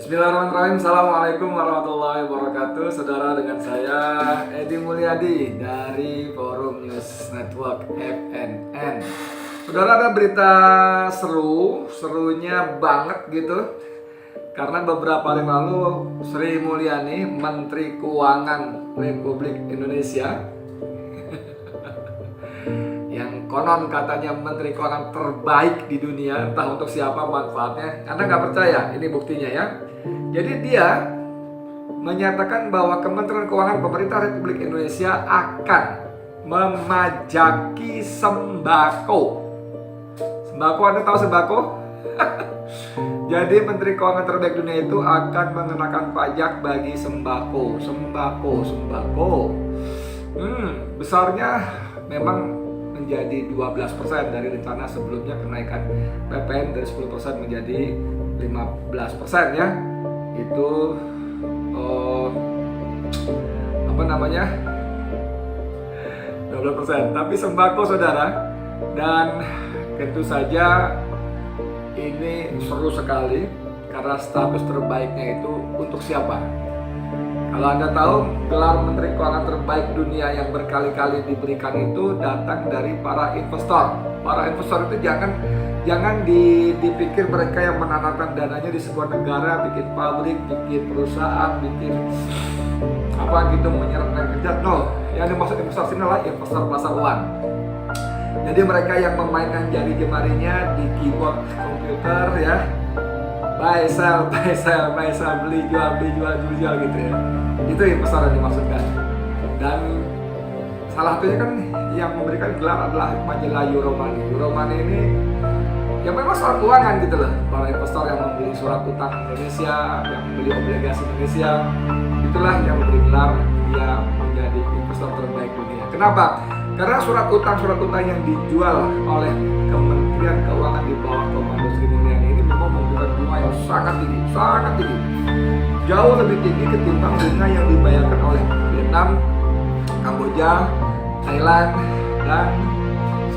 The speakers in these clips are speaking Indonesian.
Bismillahirrahmanirrahim. Assalamualaikum warahmatullahi wabarakatuh. Saudara, dengan saya Edi Mulyadi dari Forum News Network FNN. Saudara, ada berita serunya banget gitu. Karena beberapa hari lalu Sri Mulyani, Menteri Keuangan Republik Indonesia, yang konon katanya Menteri Keuangan terbaik di dunia, entah untuk siapa manfaatnya, Anda nggak percaya, ini buktinya ya. Jadi dia menyatakan bahwa Kementerian Keuangan Pemerintah Republik Indonesia akan memajaki sembako. Sembako, Anda tahu sembako? Jadi Menteri Keuangan terbaik dunia itu akan mengenakan pajak bagi sembako. Besarnya memang menjadi 12% dari rencana sebelumnya kenaikan PPN dari 10% menjadi 15% ya. Itu 12%. Tapi sembako, saudara, dan tentu saja ini seru sekali karena status terbaiknya itu untuk siapa? Kalau Anda tahu, gelar Menteri Keuangan terbaik dunia yang berkali-kali diberikan itu datang dari para investor. Para investor itu jangan dipikir mereka yang menanamkan dananya di sebuah negara, bikin pabrik, bikin perusahaan, bikin menyerap kerja. No, yang dimaksud investor sini adalah investor pasar uang. Jadi mereka yang memainkan jari jemarinya di keyboard komputer ya, buy sell, beli jual gitu ya. Itu investor yang dimaksudkan. Dan salah satunya kan yang memberikan gelar adalah majalah Euromoney. Euromoney ini ya memang soal keuangan gitu loh. Para investor yang membeli surat utang Indonesia, yang membeli obligasi Indonesia, itulah yang memberi gelar dia menjadi investor terbaik dunia. Kenapa? Karena surat utang yang dijual oleh Kementerian Keuangan di bawah komando Sri Mulyani ini memang memberikan bunga yang sangat tinggi. Jauh lebih tinggi ketimbang bunga yang dibayarkan oleh Vietnam, Kamboja, Thailand, dan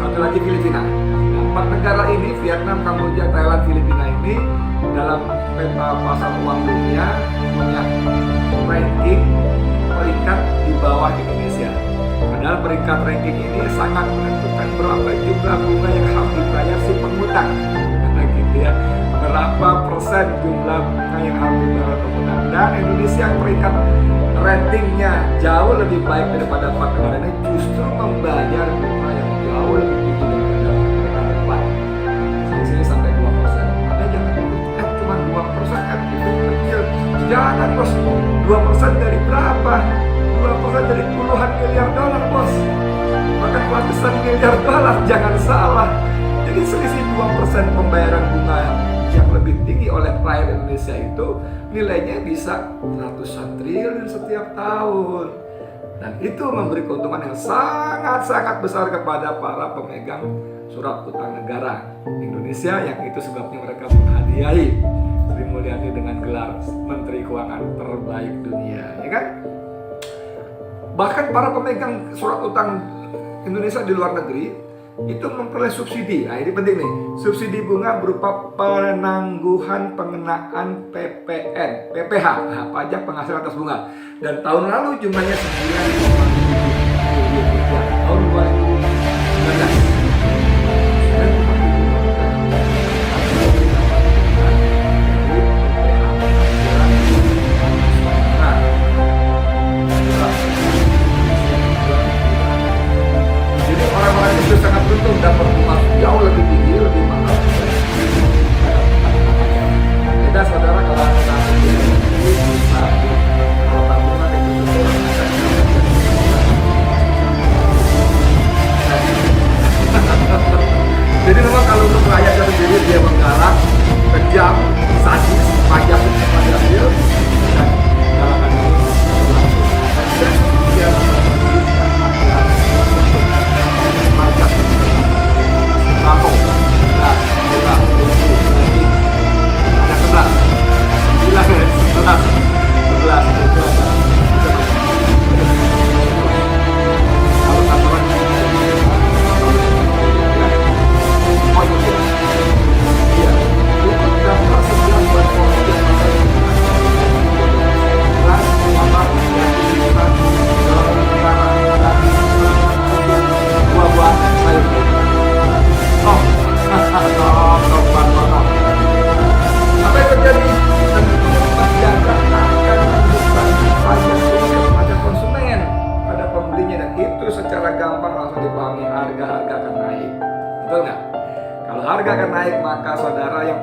satu lagi Filipina. Nah, 4 negara ini, Vietnam, Kamboja, Thailand, Filipina ini dalam peta pasar uang dunia punya ranking peringkat di bawah Indonesia. Padahal peringkat ranking ini sangat menentukan berapa jumlah bunga yang harus dibayar si pengutang. Gitu ya. Berapa persen jumlah bunga yang harus dibayar pengutang. Dan Indonesia peringkat ratingnya jauh lebih baik daripada 4 negara ini, justru membayar bunga yang jauh lebih tinggi daripada negara depan. Selisihnya sampai 2%. Anda jangan pikir cuma 2% kan itu kecil. Jangan bos, 2% dari berapa? 2% dari puluhan miliar dolar, bos. Bahkan ratusan miliar dolar, jangan salah. Jadi selisih 2% pembayaran bunga yang lebih tinggi oleh rakyat Indonesia itu nilainya bisa ratusan triliun setiap tahun. Dan itu memberi keuntungan yang sangat besar kepada para pemegang surat utang negara Indonesia, yang itu sebabnya mereka menghadiahi Sri Mulyani dengan gelar Menteri Keuangan terbaik dunia, ya kan? Bahkan para pemegang surat utang Indonesia di luar negeri itu memperoleh subsidi. Nah, ini penting nih. Subsidi bunga berupa penangguhan pengenaan PPH, pajak penghasilan atas bunga. Dan tahun lalu jumlahnya 9,7 triliun rupiah. Tahun 2019. Orang-orang itu sangat beruntung dapat bunga jauh lebih tinggi, lebih mahal. Beda, saudara, kalau Anda bunga itu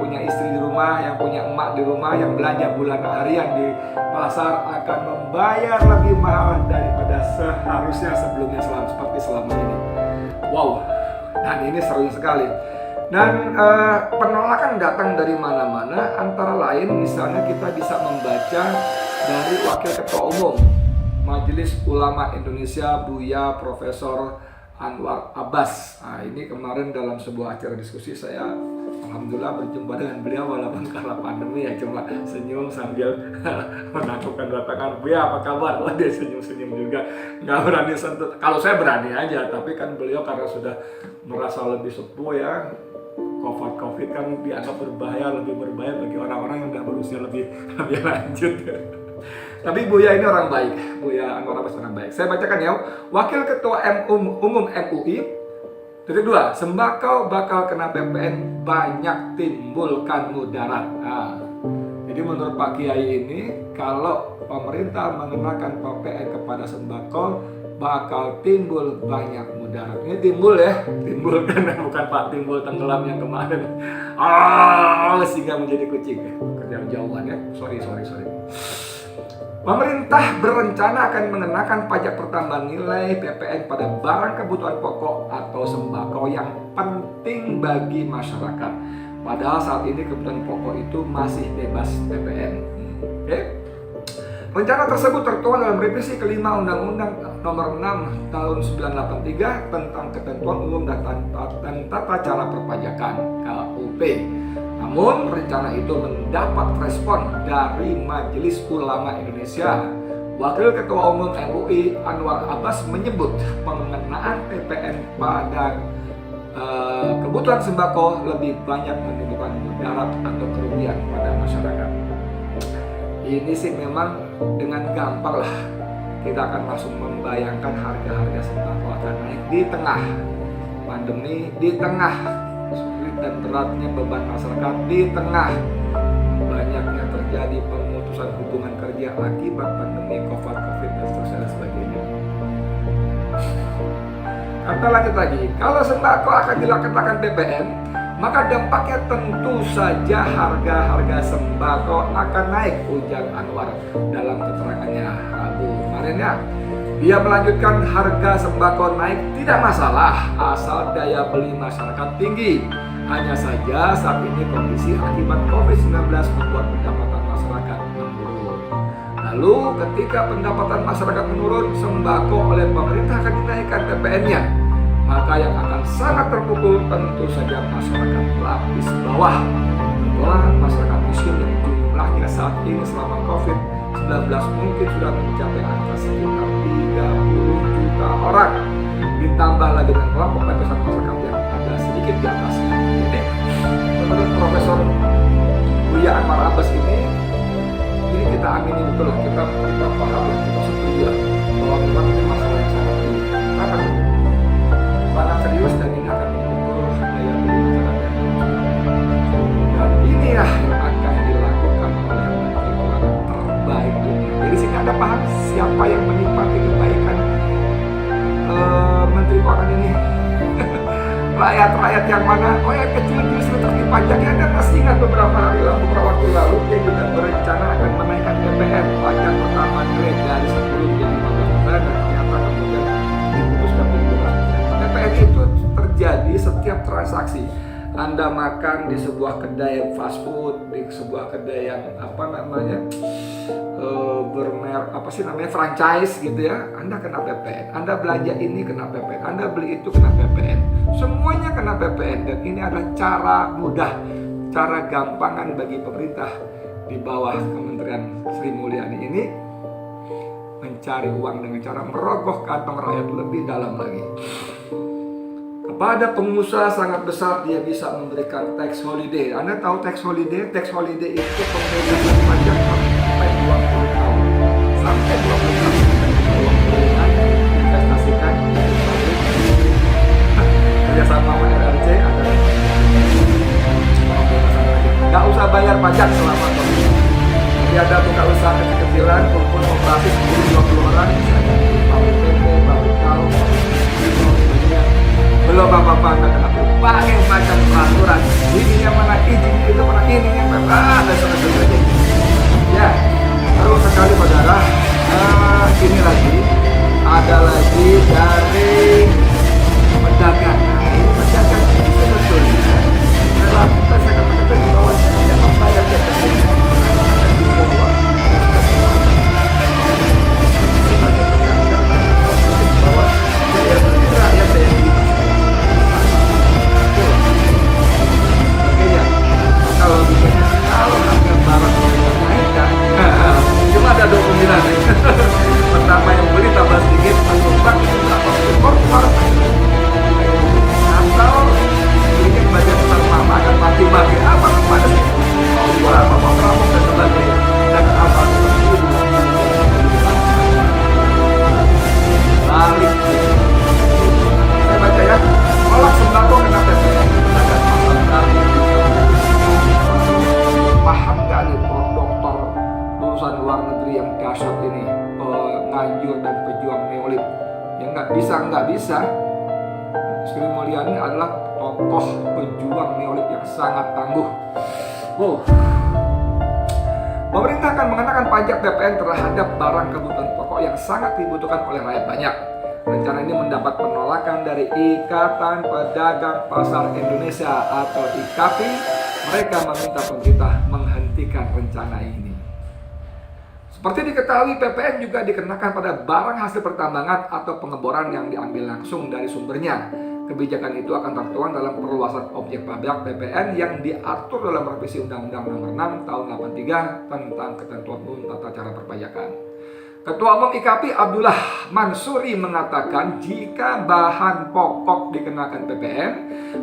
punya istri di rumah, yang punya emak di rumah, yang belanja bulanan harian di pasar akan membayar lebih mahal daripada seharusnya sebelumnya seperti selama ini. Wow, dan ini seru sekali. Dan penolakan datang dari mana-mana, antara lain misalnya kita bisa membaca dari Wakil Ketua Umum Majelis Ulama Indonesia, Buya Profesor Anwar Abbas. Nah, ini kemarin dalam sebuah acara diskusi saya alhamdulillah berjumpa dengan beliau walaupun karena pandemi ya, cuma senyum sambil menakutkan dua tangan. Buya, apa kabar? Oh, dia senyum-senyum juga, nggak berani sentuh. Kalau saya berani aja, tapi kan beliau karena sudah merasa lebih sepuh ya, COVID kan dianggap berbahaya, lebih berbahaya bagi orang-orang yang udah berusia lebih lanjut. Tapi Buya ini orang baik, Buya Anwar Abbas orang baik. Saya bacakan ya, Wakil Ketua Umum MUI, titik 2, sembako bakal kena PPN banyak timbulkan mudarat. Nah, jadi menurut Pak Kiai ini, kalau pemerintah mengenakan PPN kepada sembako, bakal timbul banyak mudarat. Ini timbul ya, timbul kan bukan Pak timbul tenggelam yang kemarin. Sehingga menjadi kucing. Kerjaan jauhan ya, sorry. Pemerintah berencana akan mengenakan pajak pertambahan nilai PPN pada barang kebutuhan pokok atau sembako yang penting bagi masyarakat. Padahal saat ini kebutuhan pokok itu masih bebas PPN. Oke? Rencana tersebut tertuang dalam revisi kelima Undang-Undang Nomor 6 Tahun 1983 tentang Ketentuan Umum dan Tata Cara Perpajakan (KUP). Namun rencana itu mendapat respon dari Majelis Ulama Indonesia. Wakil Ketua Umum MUI Anwar Abbas menyebut pengenaan PPN pada kebutuhan sembako lebih banyak menimbulkan mudarat atau kerugian pada masyarakat. Ini sih memang dengan gampang lah kita akan langsung membayangkan harga-harga sembako akan naik di tengah pandemi, di tengah sulit dan beratnya beban masyarakat, di tengah banyaknya terjadi pemutusan hubungan kerja akibat pandemi COVID dan sebagainya. Kata lagi, kalau sembako akan dikenakan PPN, maka dampaknya tentu saja harga-harga sembako akan naik, ujar Anwar dalam keterangannya Rabu kemarin ya. Dia melanjutkan, harga sembako naik tidak masalah asal daya beli masyarakat tinggi. Hanya saja saat ini kondisi akibat COVID-19 membuat pendapatan masyarakat menurun. Lalu ketika pendapatan masyarakat menurun, sembako oleh pemerintah akan dinaikkan PPN-nya. Maka yang akan sangat terpukul tentu saja masyarakat lapis bawah. Itulah masyarakat miskin yang jumlahnya saat ini selama COVID-19 mungkin sudah mencapai angka sekitar 30 juta orang. Ditambah lagi dengan kelompok lapisan masyarakat yang ada sedikit di atasnya. Jadi menurut Profesor Buya Anwar Abbas ini kita amini betul lah, kita paham, kita setuju bahwa memang ini masalah yang sangat sangat serius dan ini akan memukul daya beli masyarakat. Dan inilah yang akan dilakukan oleh Menteri Keuangan terbaik dunia. Jadi sini Anda paham siapa yang menikmati kebaikan Menteri Keuangan ini? Rakyat-rakyat yang mana? Oh, yang kecil justru terkait pajaknya. Anda masih ingat beberapa waktu lalu dia juga berencana akan menaikkan PPN, pajak pertama nilai dari 10 menjadi 15%, dan ternyata kemudian diputuskan menjadi 15%. PPN itu terjadi setiap transaksi. Anda makan di sebuah kedai fast food, di sebuah kedai yang franchise gitu ya, Anda kena PPN. Anda belanja ini kena PPN, Anda beli itu kena PPN. Semuanya kena PPN, dan ini adalah cara mudah, cara gampangan bagi pemerintah di bawah Kementerian Sri Mulyani ini mencari uang dengan cara merogoh kantong rakyat lebih dalam lagi. Kepada pengusaha sangat besar dia bisa memberikan tax holiday. Anda tahu tax holiday? Tax holiday itu pembebasan pajak sampai 20 tahun. Sampai 20 tahun. Investasikan kerjasama sama RRC ada pembebasan pajak. Nggak usah bayar pajak selama COVID. Jadi ada buka usaha kecil-kecilan, kumpul operasi 10-20 orang, misalnya pabrik tempe, pabrik tahu, Belum apa-apa nggak kena berbagai macam peraturan. Ini yang mana izin, itu mana ini yang mana dan sebagainya. Ya, terus sekali saudara, ini lagi ada lagi dari pedagang. Nah, ini pedagang ini sebetulnya relatif saya katakan tadi bahwa tidak membayar jasa kalau harga barang mereka naikkan, cuma ada dua kemungkinan. Pertama yang beli tambah sedikit, penumpang berapa impor atau ini bagian besar mama akan maki-maki apa kepada mau jual apa mau ngomong dan sebagainya dan apa seperti itu balik. Saya baca ya, kolak sembako kena PPN ada pasar tadi. Paham gak nih dokter lulusan luar negeri yang dahsyat ini, Nganjur dan pejuang neolib? Ya nggak bisa. Sri Mulyani adalah tokoh pejuang neolib yang sangat tangguh. Pemerintah akan mengenakan pajak PPN terhadap barang kebutuhan pokok yang sangat dibutuhkan oleh rakyat banyak. Rencana ini mendapat penolakan dari Ikatan Pedagang Pasar Indonesia atau IKP. Mereka meminta pemerintah menghentikan rencana ini. Seperti diketahui, PPN juga dikenakan pada barang hasil pertambangan atau pengeboran yang diambil langsung dari sumbernya. Kebijakan itu akan tertuang dalam perluasan objek pajak PPN yang diatur dalam revisi Undang-Undang Nomor 6 Tahun 83 tentang ketentuan umum tata cara perpajakan. Ketua Umum IKP Abdullah Mansuri mengatakan jika bahan pokok dikenakan PPN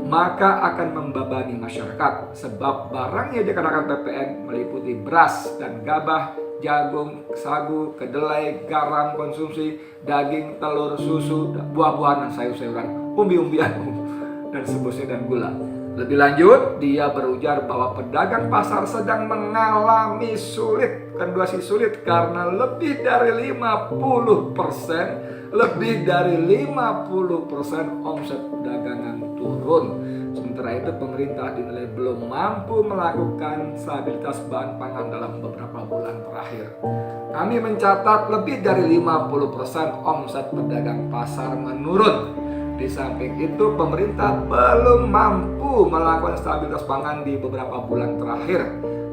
maka akan membebani masyarakat sebab barang yang dikenakan PPN meliputi beras dan gabah, jagung, sagu, kedelai, garam konsumsi, daging, telur, susu, buah-buahan dan sayur-sayuran, umbi-umbian dan seterusnya dan gula. Lebih lanjut, dia berujar bahwa pedagang pasar sedang mengalami sulit karena lebih dari 50% omset dagangan turun. Sementara itu pemerintah dinilai belum mampu melakukan stabilitas bahan pangan dalam beberapa bulan terakhir. Kami mencatat lebih dari 50% omset pedagang pasar menurun. Di samping itu pemerintah belum mampu melakukan stabilitas pangan di beberapa bulan terakhir.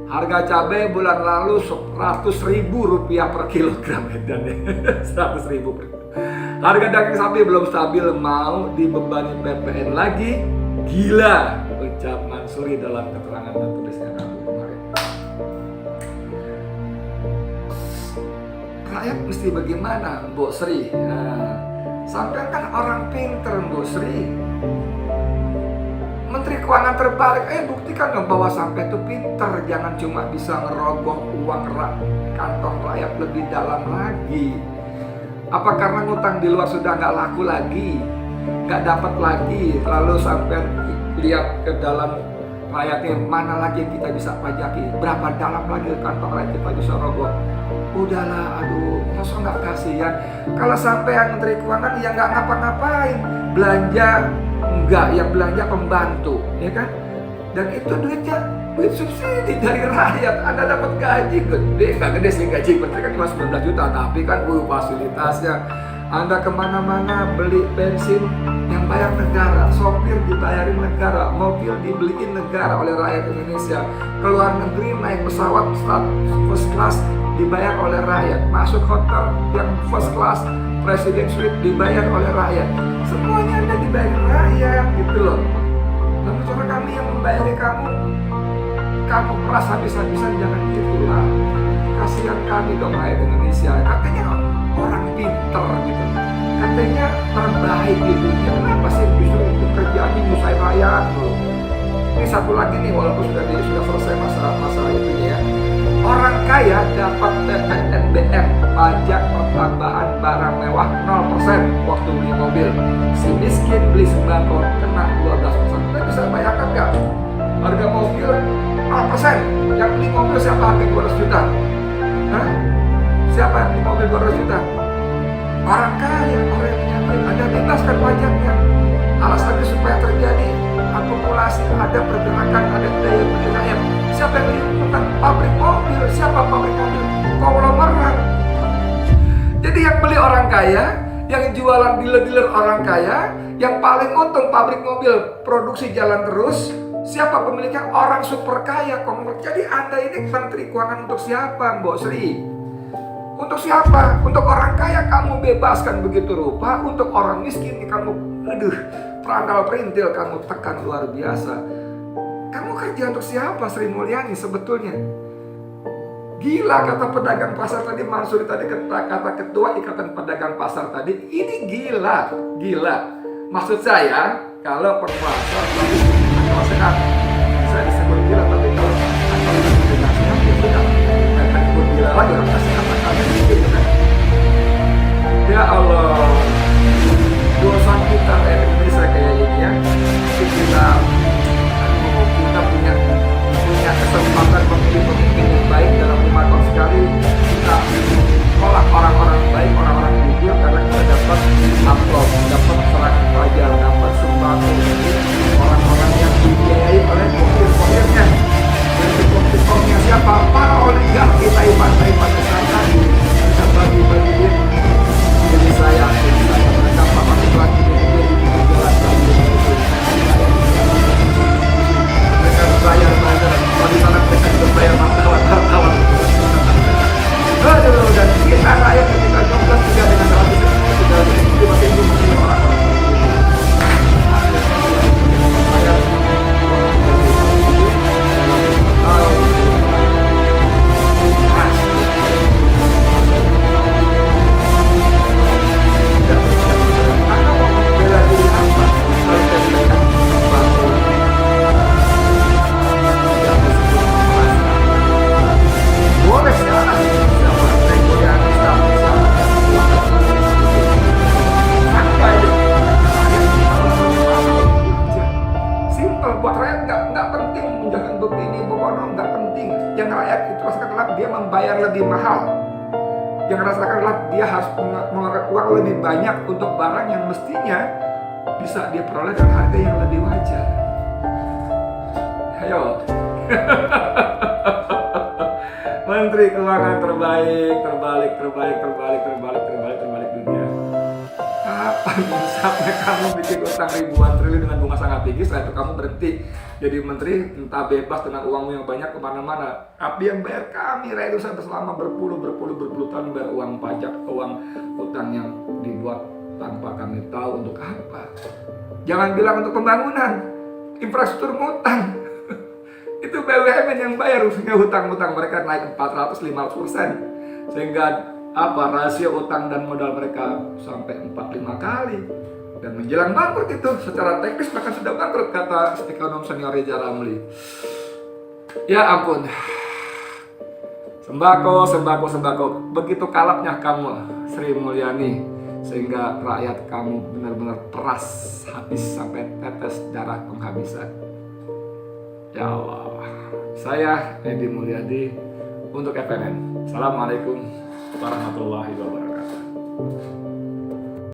Harga cabai bulan lalu Rp100.000 per kilogram, dan 100.000 per kilogram. Harga daging sapi belum stabil, mau dibebani PPN lagi? Gila, ucap Mansuri dalam keterangan tertulisnya Rabu kemarin. Rakyat mesti bagaimana, Mbok Sri? Sampai kan orang pinter, Mbok Sri. Menteri Keuangan terbalik, buktikan dong bahwa sampai itu pinter. Jangan cuma bisa ngerogoh uang kantong rakyat lebih dalam lagi. Apa karena ngutang di luar sudah nggak laku lagi, nggak dapat lagi, lalu sampai lihat ke dalam rakyatnya, mana lagi yang kita bisa pajaki, berapa dalam lagi kantong rakyat kita bisa rogoh. Udahlah, aduh, masa nggak kasihan? Kalau sampai yang Menteri Keuangan yang nggak ngapa-ngapain, belanja enggak, yang belanja pembantu, ya kan? Dan itu duit subsidi dari rakyat. Anda dapat gaji gede, nggak gede sih gaji menteri kan cuma 19 juta, tapi kan fasilitasnya. Anda kemana-mana beli bensin yang bayar negara, sopir dibayarin negara, mobil dibeliin negara oleh rakyat Indonesia. Keluar negeri naik pesawat first class dibayar oleh rakyat, masuk hotel yang first class Presiden Suite dibayar oleh rakyat. Semuanya Anda dibayar rakyat gitu loh. Lalu coba kami yang membayari kamu peras habis-habisan, jangan gitulah. Kasihan kami dong rakyat Indonesia. Katanya orang pinter gitu, katanya terbaik di dunia. Kenapa sih justru kerjaannya nyusahin rakyat loh? Ini satu lagi nih, walaupun sudah selesai masa itunya ya. Orang kaya dapat PPNBM, pajak pertambahan barang mewah 0% waktu beli mobil. Si miskin beli sembako kena 12%. Kita bisa bayangkan nggak? Harga mobil 0%. Yang beli mobil siapa? Harga 200 juta. Hah? Siapa yang beli mobil 200 juta? Orang kaya, orang yang nyaman. Anda bebaskan pajaknya. Alasannya supaya terjadi akumulasi, ada pergerakan, ada daya beli rakyat. Siapa yang diuntungkan? Pabrik mobil. Siapa pabrik mobil? Konglomerat. Jadi yang beli orang kaya, yang jualan dealer-dealer orang kaya, yang paling untung pabrik mobil produksi jalan terus. Siapa pemiliknya? Orang super kaya, konglomerat. Jadi Anda ini menteri keuangan untuk siapa, Mbok Sri? Untuk siapa? Untuk orang kaya kamu bebaskan begitu rupa, untuk orang miskin kamu, perandal perintil kamu tekan luar biasa. Kamu kerja untuk siapa, Sri Mulyani sebetulnya? Gila kata pedagang pasar tadi, Mansuri tadi, kata ketua ikatan pedagang pasar tadi, ini gila. Maksud saya, kalau penguasa akal sehat bisa disebut gila, tapi kalau akal tidak sehat ya sudah, akan disebut gila lagi, orang kasih kata-kata gitu kan. Ya Allah, dosa kita kayak Indonesia kayak ini ya, kita punya kesempatan memilih pemimpin yang baik dalam 5 tahun sekali. Kita tolak orang-orang baik, orang-orang jujur, karena kita dapat amplop, dapat serangan pajak, dapat sembako dari orang-orang yang dibiayai oleh kurir-kurirnya. Dan kurir-kurirnya siapa? Para oligarki Taiwan besar kita bagi-bagi duit. Jadi saya mereka pakai lagi di jalan mereka bayar kalau di sana mereka juga bayar wartawan. Dan kita rakyat ketika nyoblos juga dengan 100 itu masih orang-orang. Buat rakyat nggak penting menjaga begini, begono nggak penting. Yang rakyat itu rasakan adalah dia membayar lebih mahal. Yang rasakan adalah dia harus mengeluarkan uang lebih banyak untuk barang yang mestinya bisa dia peroleh dengan harga yang lebih wajar. Ayo, Menteri Keuangan terbalik dunia. Kapan sampai kamu bikin utang ribuan triliun dengan bunga sangat tinggi, setelah itu kamu berhenti jadi menteri, entah bebas dengan uangmu yang banyak kemana-mana. Tapi yang bayar kami rakyat itu sampai selama berpuluh tahun bayar uang pajak, uang utang yang dibuat tanpa kami tahu untuk apa. Jangan bilang untuk pembangunan, infrastruktur ngutang. Itu BUMN yang bayar, sehingga hutang-hutang mereka naik 400-500%, sehingga rasio utang dan modal mereka sampai 4-5 kali dan menjelang bangkrut. Itu secara teknis bahkan sudah bangkrut, kata ekonom senior Reza Ramli. Ya ampun, sembako, begitu kalapnya kamu, Sri Mulyani, sehingga rakyat kamu benar-benar peras habis sampai tetes darah penghabisan. Ya Allah, saya Edi Mulyadi untuk FNN. Assalamualaikum warahmatullahi wabarakatuh.